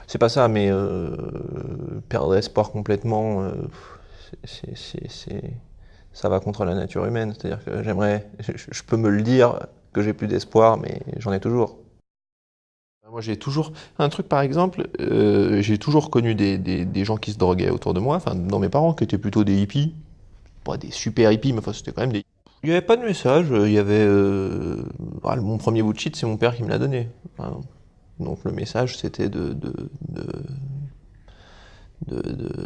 C'est pas ça, mais perdre espoir complètement, ça va contre la nature humaine. C'est-à-dire que je peux me le dire que j'ai plus d'espoir, mais j'en ai toujours. Moi, j'ai toujours un truc, par exemple, j'ai toujours connu des gens qui se droguaient autour de moi, enfin, dans mes parents, qui étaient plutôt des hippies, pas des super hippies, mais enfin, c'était quand même des. Il n'y avait pas de message, il y avait. Mon premier bout de shit, c'est mon père qui me l'a donné. Enfin, donc le message, c'était de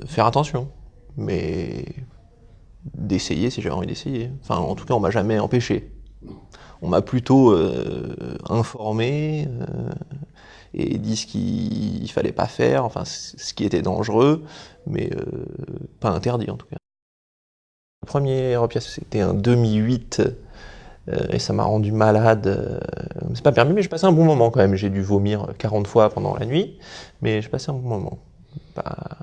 faire attention, mais d'essayer si j'avais envie d'essayer. Enfin, en tout cas, on m'a jamais empêché. On m'a plutôt informé et dit ce qu'il fallait pas faire, enfin ce qui était dangereux, mais pas interdit en tout cas. La première pièce, c'était un 2008 et ça m'a rendu malade. C'est pas permis, mais je passais un bon moment quand même. J'ai dû vomir 40 fois pendant la nuit, mais je passais un bon moment. Bah,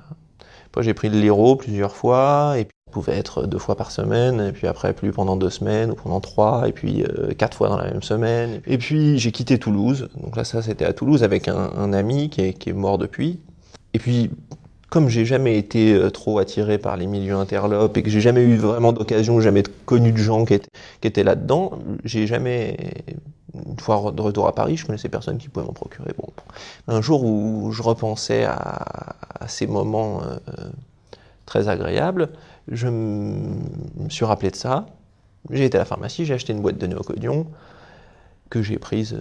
après, j'ai pris de l'héro plusieurs fois, et puis ça pouvait être 2 fois par semaine, et puis après plus pendant 2 semaines, ou pendant trois, et puis 4 fois dans la même semaine. Et puis j'ai quitté Toulouse, donc là ça c'était à Toulouse avec un ami qui est mort depuis. Et puis comme j'ai jamais été trop attiré par les milieux interlopes et que j'ai jamais eu vraiment d'occasion, jamais connu de gens qui étaient là-dedans, j'ai jamais, une fois de retour à Paris, je connaissais personne qui pouvait m'en procurer. Bon, un jour où je repensais à ces moments très agréables, je me suis rappelé de ça. J'ai été à la pharmacie, j'ai acheté une boîte de néocodion que j'ai prise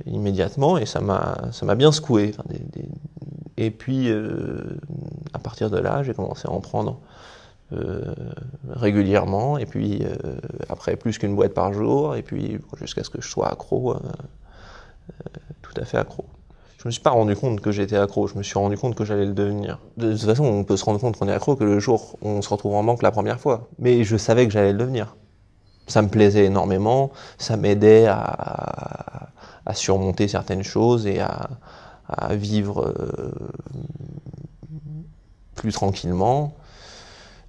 immédiatement et ça m'a bien secoué. Enfin, et puis à partir de là, j'ai commencé à en prendre euh, régulièrement et puis après plus qu'une boîte par jour et puis jusqu'à ce que je sois accro, tout à fait accro. Je me suis pas rendu compte que j'étais accro, je me suis rendu compte que j'allais le devenir. De toute façon, on peut se rendre compte qu'on est accro que le jour où on se retrouve en manque la première fois. Mais je savais que j'allais le devenir. Ça me plaisait énormément, ça m'aidait à surmonter certaines choses et à vivre plus tranquillement.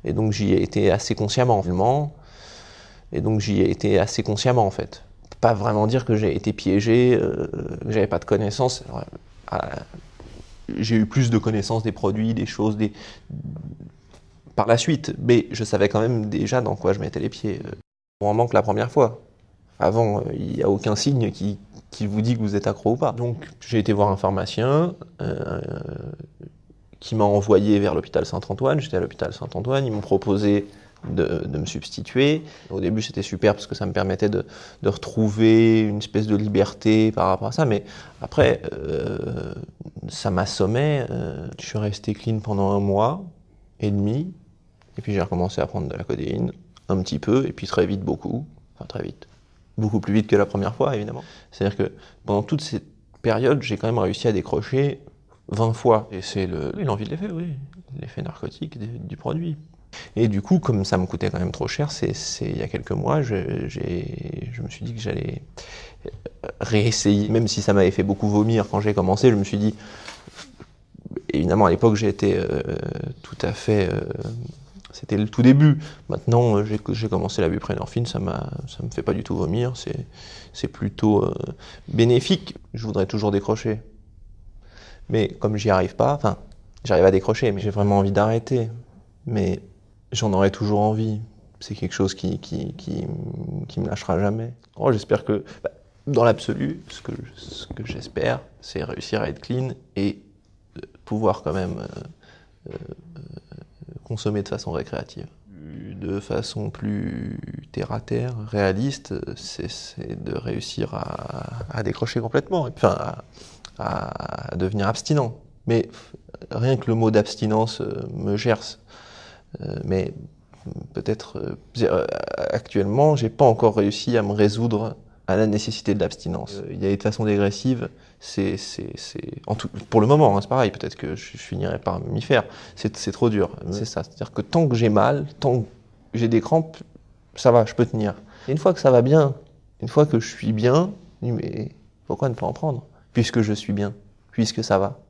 Et donc j'y ai été assez consciemment. Et donc j'y ai été assez consciemment en fait. Pas vraiment dire que j'ai été piégé, que j'avais pas de connaissances. J'ai eu plus de connaissances des produits, des choses, par la suite, mais je savais quand même déjà dans quoi je mettais les pieds. On en manque la première fois. Avant, il n'y a aucun signe qui vous dit que vous êtes accro ou pas. Donc j'ai été voir un pharmacien qui m'a envoyé vers l'hôpital Saint-Antoine. J'étais à l'hôpital Saint-Antoine, ils m'ont proposé de me substituer. Au début, c'était super parce que ça me permettait de retrouver une espèce de liberté par rapport à ça, mais après, ça m'assommait. Je suis resté clean pendant 1 mois et demi, et puis j'ai recommencé à prendre de la codéine, un petit peu, et puis très vite beaucoup, enfin très vite, beaucoup plus vite que la première fois évidemment. C'est-à-dire que pendant toute cette période, j'ai quand même réussi à décrocher 20 fois. Et c'est l'envie de l'effet, oui, l'effet narcotique du produit. Et du coup, comme ça me coûtait quand même trop cher, il y a quelques mois, je me suis dit que j'allais réessayer. Même si ça m'avait fait beaucoup vomir quand j'ai commencé, je me suis dit, évidemment à l'époque j'étais tout à fait, c'était le tout début. Maintenant j'ai commencé la buprenorphine, ça me fait pas du tout vomir, c'est plutôt bénéfique. Je voudrais toujours décrocher. Mais comme j'y arrive pas, enfin, j'arrive à décrocher, mais j'ai vraiment envie d'arrêter. Mais j'en aurai toujours envie. C'est quelque chose qui me lâchera jamais. Oh, j'espère que, dans l'absolu, ce que j'espère, c'est réussir à être clean et pouvoir quand même consommer de façon récréative. De façon plus terre à terre, réaliste, c'est de réussir à décrocher complètement, enfin à devenir abstinent. Mais rien que le mot d'abstinence me gerce. Mais peut-être actuellement, j'ai pas encore réussi à me résoudre à la nécessité de l'abstinence. Y aller de façon dégressive, pour le moment, hein, c'est pareil, peut-être que je finirai par m'y faire. C'est trop dur, c'est ça. C'est-à-dire que tant que j'ai mal, tant que j'ai des crampes, ça va, je peux tenir. Et une fois que ça va bien, une fois que je suis bien, mais pourquoi ne pas en prendre? Puisque je suis bien, puisque ça va.